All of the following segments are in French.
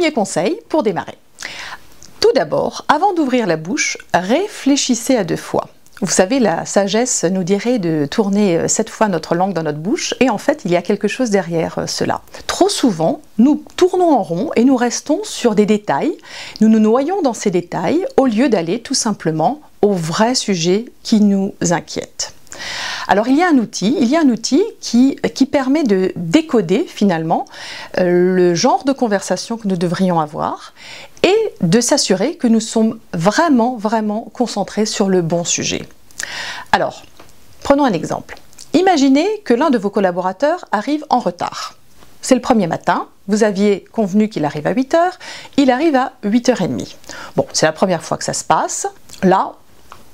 Premier conseil pour démarrer. Tout d'abord, avant d'ouvrir la bouche, réfléchissez à 2 fois. Vous savez, la sagesse nous dirait de tourner 7 fois notre langue dans notre bouche, et en fait, il y a quelque chose derrière cela. Trop souvent, nous tournons en rond et nous restons sur des détails. Nous nous noyons dans ces détails au lieu d'aller tout simplement au vrai sujet qui nous inquiète. Alors il y a un outil qui permet de décoder finalement le genre de conversation que nous devrions avoir et de s'assurer que nous sommes vraiment concentrés sur le bon sujet. Alors, prenons un exemple. Imaginez que l'un de vos collaborateurs arrive en retard. C'est le premier matin, vous aviez convenu qu'il arrive à 8 h, il arrive à 8 h30. Bon, c'est la première fois que ça se passe. Là,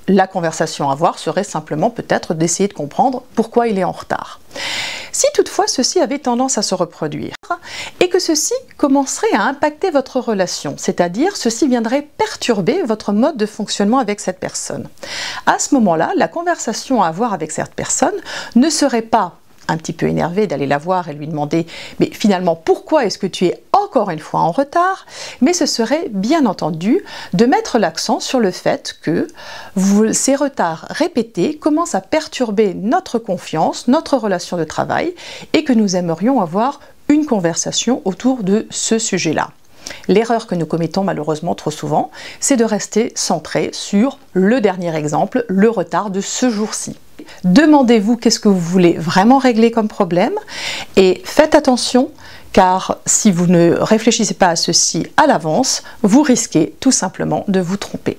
la conversation à avoir serait simplement peut-être d'essayer de comprendre pourquoi il est en retard. Si toutefois ceci avait tendance à se reproduire et que ceci commencerait à impacter votre relation, c'est-à-dire ceci viendrait perturber votre mode de fonctionnement avec cette personne, à ce moment-là, la conversation à avoir avec cette personne ne serait pas un petit peu énervé d'aller la voir et lui demander « mais finalement pourquoi est-ce que tu es encore une fois en retard ?» mais ce serait bien entendu de mettre l'accent sur le fait que ces retards répétés commencent à perturber notre confiance, notre relation de travail et que nous aimerions avoir une conversation autour de ce sujet-là. L'erreur que nous commettons malheureusement trop souvent, c'est de rester centré sur le dernier exemple, le retard de ce jour-ci. Demandez-vous qu'est-ce que vous voulez vraiment régler comme problème et faites attention car si vous ne réfléchissez pas à ceci à l'avance, vous risquez tout simplement de vous tromper.